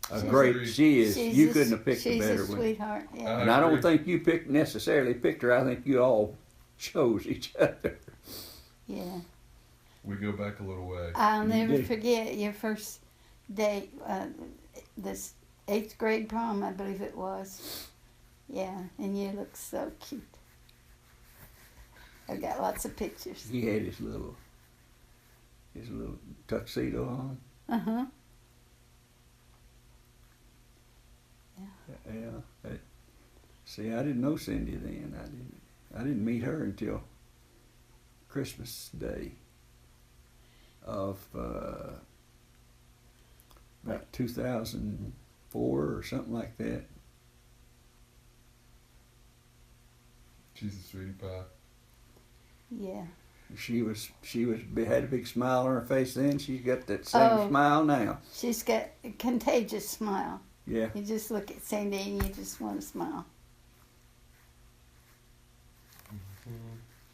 She is. You couldn't have picked a better She's a one. sweetheart. Yeah. And I don't think you necessarily picked her. I think you all chose each other. Yeah. We go back a little way. I'll You never did. forget your first day, this 8th grade prom, I believe it was. Yeah, and you look so cute. I've got lots of pictures. He had his little tuxedo on. Uh-huh. Yeah. See, I didn't know Cindy then. I didn't meet her until Christmas Day of about 2004 or something like that. She's a sweetie pie. Yeah. She had a big smile on her face then. She's got that same smile now. She's got a contagious smile. Yeah. You just look at Cindy and you just want to smile.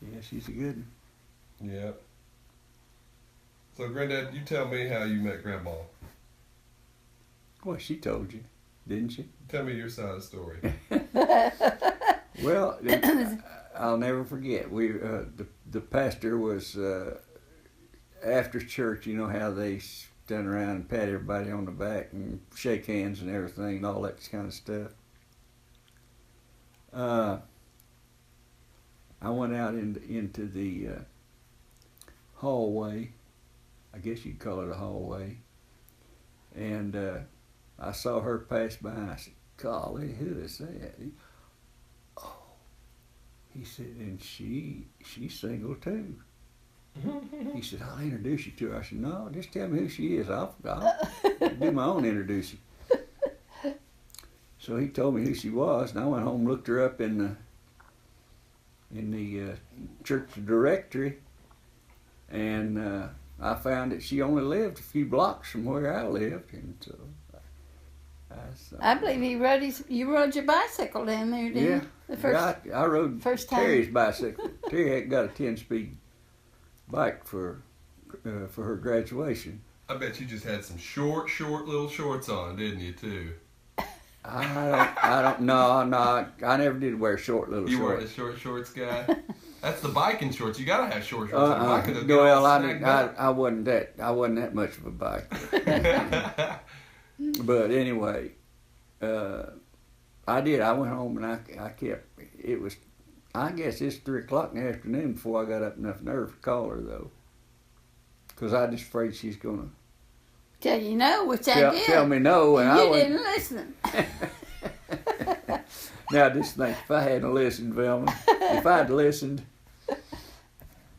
Yeah, she's a good one. Yeah. So, Granddad, you tell me how you met Grandma. Well, she told you, didn't she? Tell me your side of the story. Well, I'll never forget. The pastor was after church. You know how they stand around and pat everybody on the back and shake hands and everything and all that kind of stuff. I went out into the hallway. I guess you'd call it a hallway. And I saw her pass by. I said, "Golly, who is that?" He said, "And she's single too." He said, "I'll introduce you to her." I said, "No, just tell me who she is. I'll do my own introducing." So he told me who she was, and I went home and looked her up in the church directory, and I found that she only lived a few blocks from where I lived, and so I believe you rode your bicycle down there, didn't you? The first, I rode first time. Terry's bicycle. Terry had got a 10-speed bike for her graduation. I bet you just had some short little shorts on, didn't you, too? I don't know. No, I never did wear short little You shorts. weren't a short shorts guy? That's the biking shorts. You gotta have short shorts. on your bike, or they'll get Well, all snagged up. I wasn't that much of a biker. But anyway, I did. I went home and I kept. It was, I guess it's 3:00 in the afternoon before I got up enough nerve to call her though, because I just afraid she's gonna Tell you no, which I did. tell me no, and you I wouldn't. didn't listen. Now just think, if I hadn't listened, Velma, if I'd listened,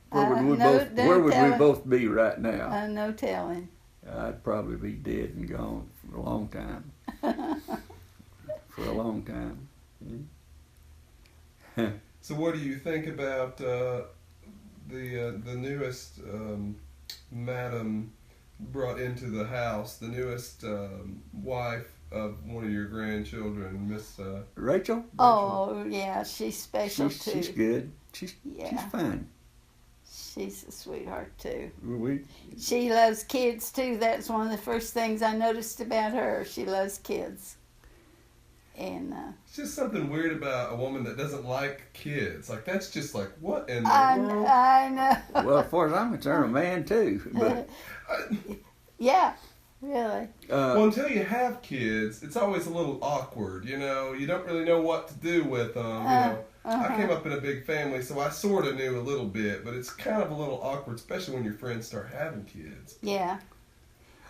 where would we both be right now? No telling. I'd probably be dead and gone for a long time. For a long time. So what do you think about the newest madam brought into the house, the newest wife of one of your grandchildren, Miss Rachel? Oh yeah, she's special too. She's good. She's fine. She's a sweetheart too. We She loves kids too. That's one of the first things I noticed about her. She loves kids. And it's just something weird about a woman that doesn't like kids. Like, that's just like, what in the world? I know. well, as far as I'm concerned, a man too. But Yeah, really. Well, until you have kids, it's always a little awkward, you know? You don't really know what to do with them, you know? I came up in a big family, so I sort of knew a little bit, but it's kind of a little awkward, especially when your friends start having kids. Yeah.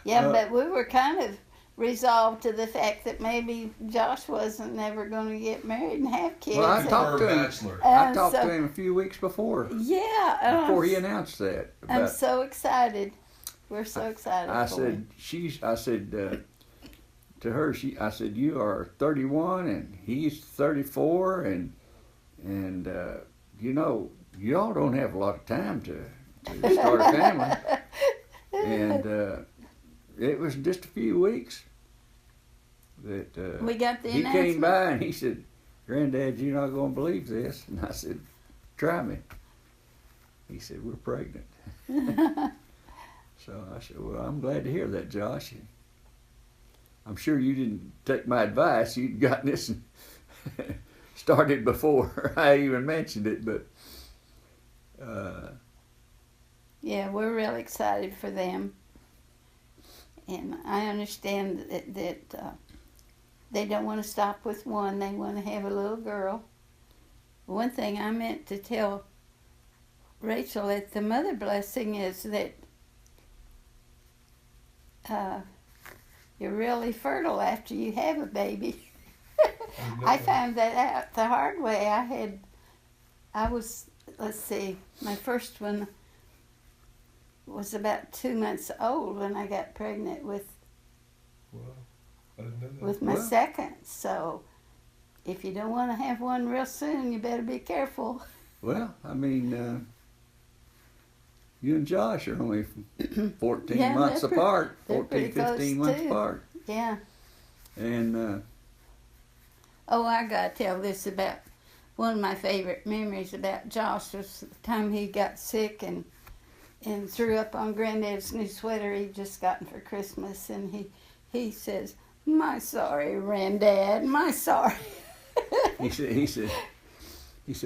Yeah, but we were kind of resolved to the fact that maybe Josh wasn't never going to get married and have kids. Well, I talked to him. Bachelor. I talked to him a few weeks before. Yeah. Before he announced that. I'm so excited. We're so excited. I for said, him. to her, I said, you are 31 and he's 34 and you know, y'all don't have a lot of time to start a family. And it was just a few weeks that we got the he announcement. came by and he said, "Granddad, you're not going to believe this." And I said, "Try me." He said, "We're pregnant." So I said, "Well, I'm glad to hear that, Josh. I'm sure you didn't take my advice. You'd gotten this started before I even mentioned it, but yeah, we're real excited for them. And I understand that they don't want to stop with one. They want to have a little girl. One thing I meant to tell Rachel at the mother blessing is that you're really fertile after you have a baby. I found that out the hard way. My first one was about 2 months old when I got pregnant with Wow. I didn't know that. with my second. So if you don't want to have one real soon, you better be careful. well, I mean, you and Josh are only 14 Yeah, months they're apart, they're 14, pretty 15 close, months too. apart. Yeah. And Oh, I got to tell this about one of my favorite memories about Josh was the time he got sick and threw up on Granddad's new sweater he'd just gotten for Christmas. And he says, "My sorry, Granddad, my sorry." he said,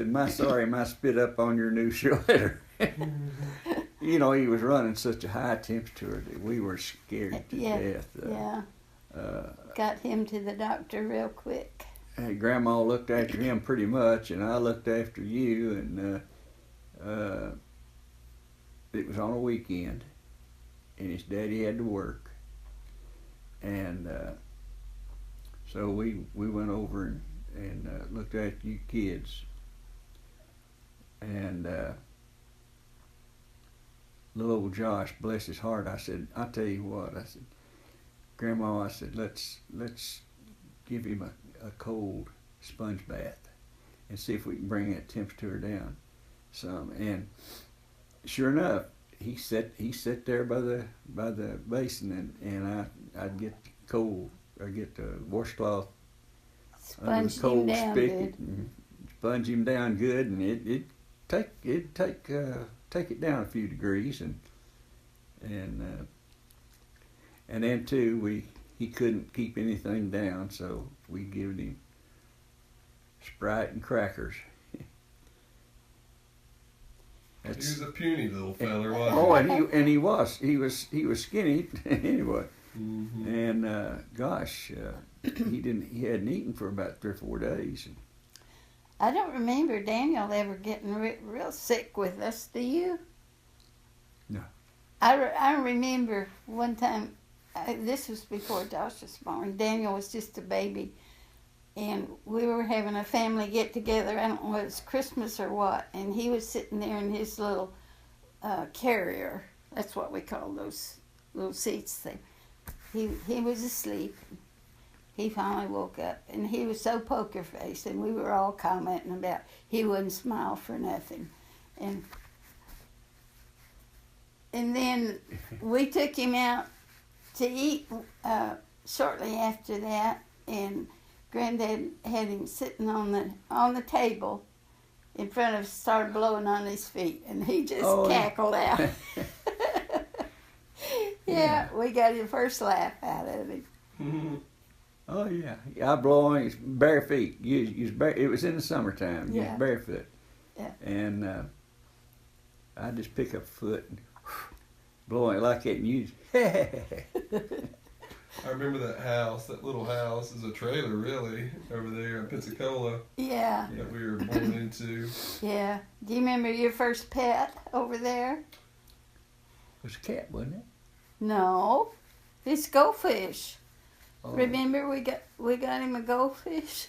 "My sorry, my spit up on your new sweater." You know, he was running such a high temperature that we were scared to death. Yeah. Got him to the doctor real quick. Hey, Grandma looked after him pretty much, and I looked after you, and it was on a weekend, and his daddy had to work, and so we went over and looked after you kids, and little old Josh, bless his heart, I said, "I'll tell you what," I said, "Grandma," I said, let's give him a cold sponge bath and see if we can bring that temperature down some." And sure enough, he sat there by the basin, and I'd get the washcloth under the cold spigot and sponge him down good, and it'd take it down a few degrees, and then too he couldn't keep anything down, so we gave him Sprite and crackers. He was a puny little feller, wasn't he? Oh, and he was skinny anyway. Mm-hmm. And gosh, he hadn't eaten for about 3 or 4 days. I don't remember Daniel ever getting real sick with us. Do you? No. I remember one time. This was before Josh was born. Daniel was just a baby, and we were having a family get together. I don't know if it was Christmas or what, and he was sitting there in his little carrier. That's what we call those little seats thing. He was asleep. He finally woke up, and he was so poker faced, and we were all commenting about he wouldn't smile for nothing, and then we took him out to eat shortly after that, and Granddad had him sitting on the table in front of us, started blowing on his feet, and he just cackled out. Yeah, we got his first laugh out of him. Mm-hmm. Oh yeah, I blow on his bare feet. It was in the summertime. Yeah. He was barefoot. Yeah. And I just pick up a foot and blow it like that, and you. I remember that little house is a trailer, really, over there in Pensacola. Yeah. That we were born into. Yeah. Do you remember your first pet over there? It was a cat, wasn't it? No, it's goldfish. Oh. Remember we got him a goldfish.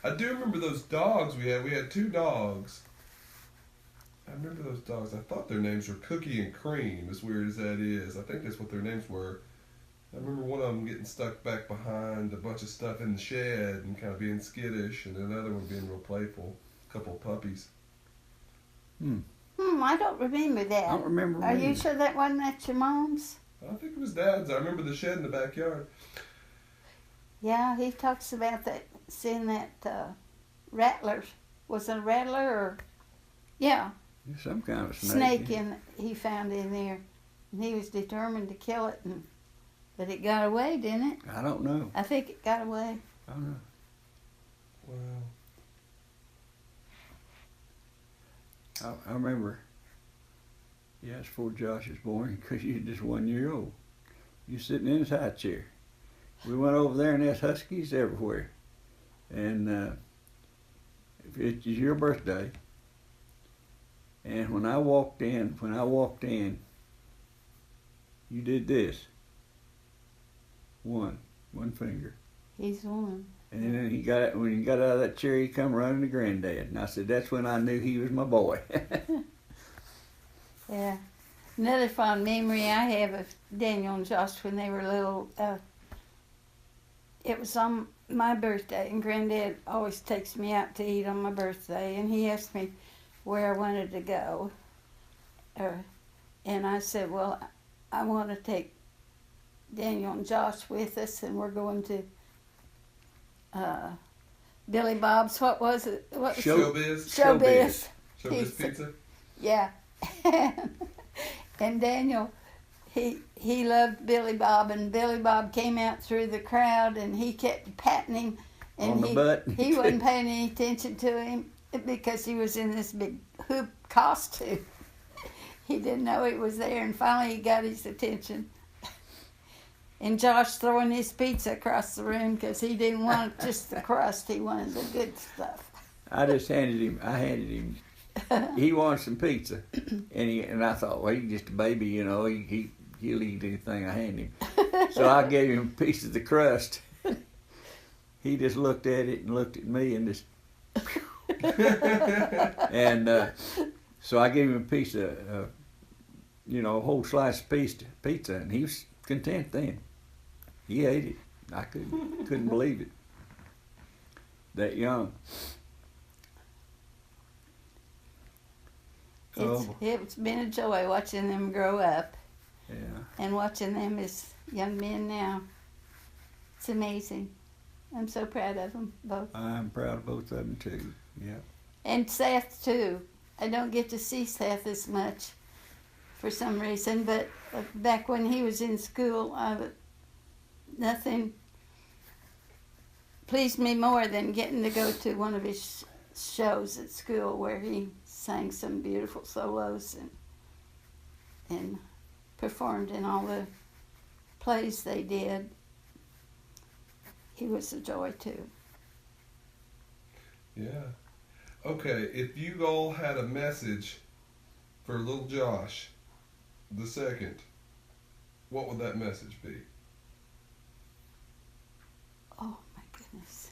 I do remember those dogs we had. We had 2 dogs. I remember those dogs. I thought their names were Cookie and Cream, as weird as that is. I think that's what their names were. I remember one of them getting stuck back behind a bunch of stuff in the shed and kind of being skittish, and another one being real playful. A couple of puppies. I don't remember that. I don't remember. Are you sure that wasn't at your mom's? I think it was Dad's. I remember the shed in the backyard. Yeah, he talks about that, seeing that rattler. Was it a rattler or? Yeah. Some kind of snake he found in there. And he was determined to kill it, but it got away, didn't it? I don't know. I think it got away. I don't know. Wow. I remember, it's before Josh was born, because you were just 1 year old. You sitting in his high chair. We went over there and there's huskies everywhere. And if it was your birthday, and when I walked in, you did this. One finger. He's one. And then when he got out of that chair, he come running to Granddad. And I said, that's when I knew he was my boy. Yeah. Another fond memory I have of Daniel and Josh when they were little, it was on my birthday, and Granddad always takes me out to eat on my birthday, and he asked me where I wanted to go. And I said, well, I want to take Daniel and Josh with us, and we're going to Billy Bob's, what was it? Showbiz. Showbiz Pizza. Yeah. And Daniel, he loved Billy Bob, and Billy Bob came out through the crowd, and he kept patting him, and on the butt. He wasn't paying any attention to him because he was in this big hoop costume. He didn't know he was there, and finally he got his attention. And Josh throwing his pizza across the room because he didn't want just the crust, he wanted the good stuff. I handed him. He wanted some pizza, and I thought, well, he's just a baby, he'll eat anything I hand him. So I gave him a piece of the crust. He just looked at it and looked at me and just, and so I gave him a piece of, a whole slice of pizza, and he was content then. He ate it. I couldn't believe it. That young. It's been a joy watching them grow up. Yeah. And watching them as young men now. It's amazing. I'm so proud of them both. I'm proud of both of them too. Yeah. And Seth too. I don't get to see Seth as much for some reason, but back when he was in school, nothing pleased me more than getting to go to one of his shows at school where he sang some beautiful solos and performed in all the plays they did. He was a joy too. Yeah. Okay, if you all had a message for little Josh the second, what would that message be? Oh my goodness.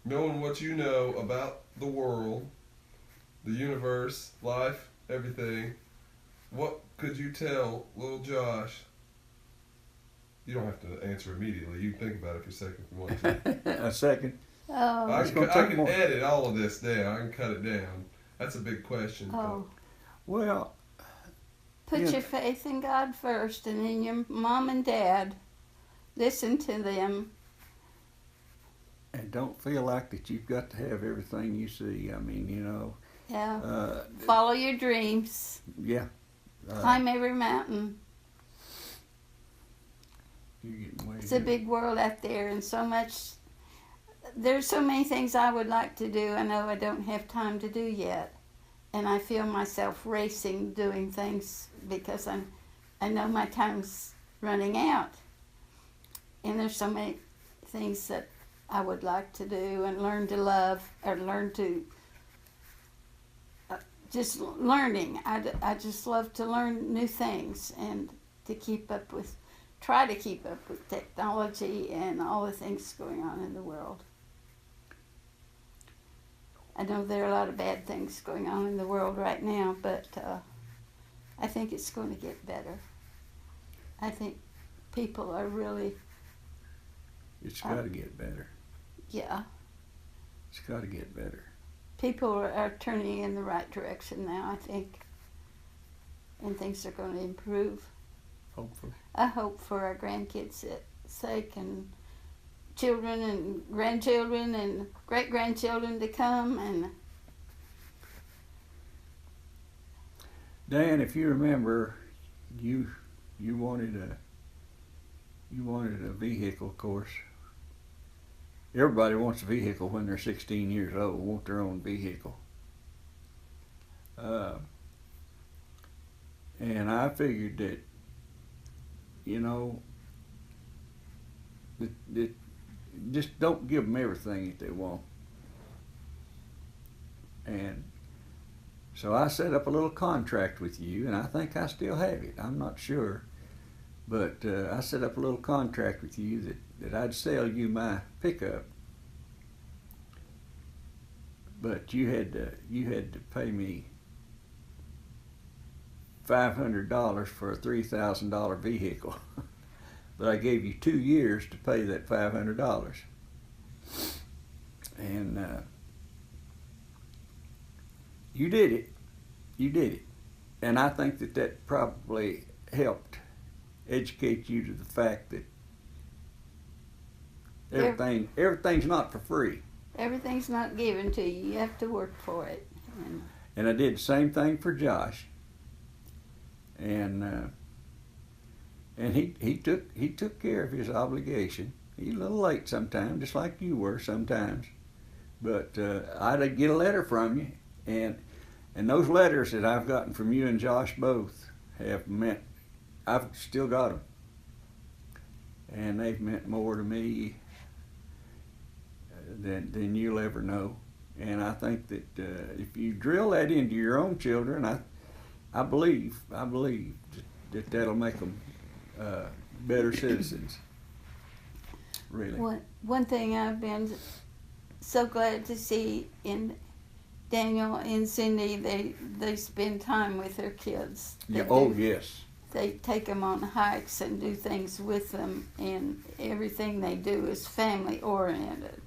Knowing what you know about the world, the universe, life, everything, what could you tell little Josh? You don't have to answer immediately. You can think about it for a second if you want to. A second. Oh. I can edit all of this down. I can cut it down. That's a big question. Oh. Well, put your faith in God first, and in your mom and dad. Listen to them. And don't feel like that you've got to have everything you see. I mean, Yeah. Follow your dreams. Yeah. Climb every mountain. It's a big world out there, and so much. There's so many things I would like to do. I know I don't have time to do yet, and I feel myself racing, doing things because I know my time's running out. And there's so many things that I would like to do and learn to love, or learn to just learning. I just love to learn new things and to try to keep up with technology and all the things going on in the world. I know there are a lot of bad things going on in the world right now, but I think it's going to get better. I think people are really It's got to get better. Yeah. It's got to get better. People are turning in the right direction now, I think. And things are going to improve. Hopefully. I hope for our grandkids' sake and children and grandchildren and great-grandchildren to come. And Dan, if you remember, you wanted a vehicle, of course. Everybody wants a vehicle when they're 16 years old, want their own vehicle. And I figured that, that just don't give them everything that they want. And so I set up a little contract with you, and I think I still have it. I'm not sure. But I set up a little contract with you that I'd sell you my pickup. But you had to pay me $500 for a $3,000 vehicle. But I gave you 2 years to pay that $500. And you did it. You did it. And I think that probably helped educate you to the fact that everything's not for free. Everything's not given to you. You have to work for it. And I did the same thing for Josh. And he took care of his obligation. He's a little late sometimes, just like you were sometimes. But I'd get a letter from you, and those letters that I've gotten from you and Josh both have meant, I've still got them, and they've meant more to me than you'll ever know. And I think that if you drill that into your own children, I believe that that'll make them better citizens. Really. One thing I've been so glad to see in Daniel and Cindy, they spend time with their kids. Yeah. Oh, yes. They take them on hikes and do things with them, and everything they do is family oriented.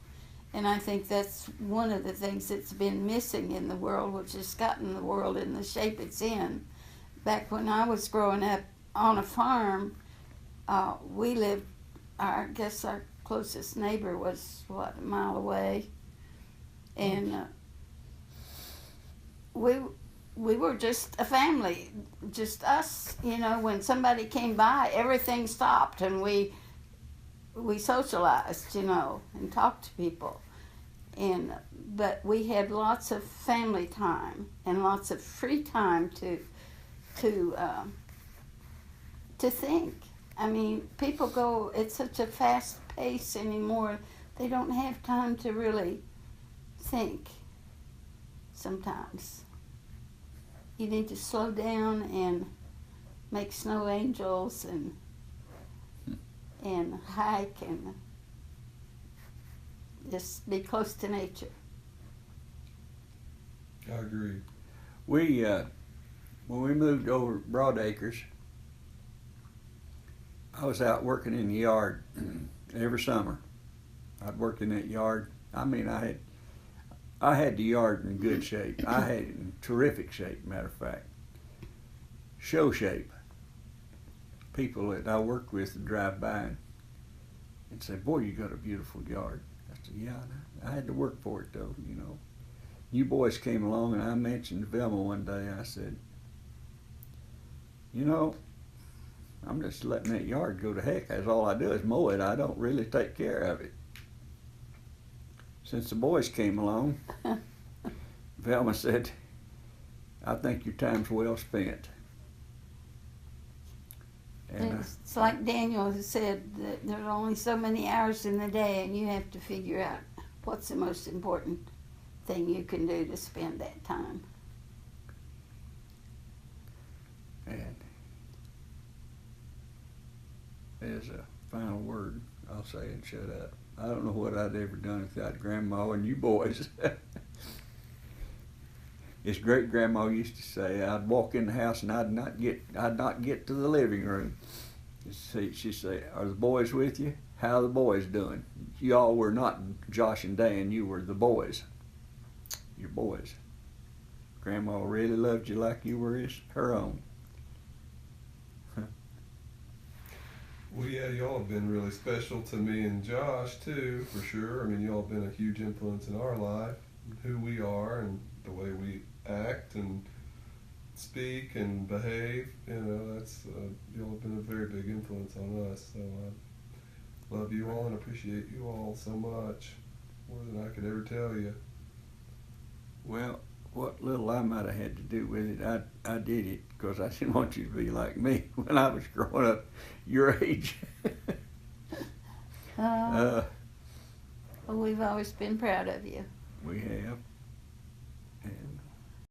And I think that's one of the things that's been missing in the world, which has gotten the world in the shape it's in. Back when I was growing up on a farm, we lived, I guess our closest neighbor was, a mile away. And we were just a family, just us. When somebody came by, everything stopped, and we socialized, and talked to people. But we had lots of family time and lots of free time to think. I mean, people go at such a fast pace anymore, they don't have time to really think sometimes. You need to slow down and make snow angels and hike and just be close to nature. I agree. When we moved over to Broadacres, I was out working in the yard every summer. I'd work in that yard. I mean, I had the yard in good shape. I had it in terrific shape, matter of fact. Show shape. People that I worked with would drive by and say, "Boy, you got a beautiful yard." I said, "Yeah, I had to work for it, though, You boys came along, and I mentioned to Velma one day, I said, I'm just letting that yard go to heck. That's all I do is mow it. I don't really take care of it. Since the boys came along, Velma said, I think your time's well spent. And it's like Daniel said, that there are only so many hours in the day, and you have to figure out what's the most important thing you can do to spend that time. And as a final word, I'll say and shut up. I don't know what I'd ever done without Grandma and you boys. His great grandma used to say, I'd walk in the house and I'd not get to the living room. She'd say, "Are the boys with you?" How are the boys doing? Y'all were not Josh and Dan, you were the boys. Your boys. Grandma really loved you like you were her own. Well, yeah, y'all have been really special to me and Josh, too, for sure. I mean, y'all have been a huge influence in our life, who we are and the way we act and speak and behave. You know, that's y'all have been a very big influence on us. So I love you all and appreciate you all so much, more than I could ever tell you. Well, what little I might have had to do with it, I did it because I didn't want you to be like me when I was growing up your age. Well, we've always been proud of you. We have.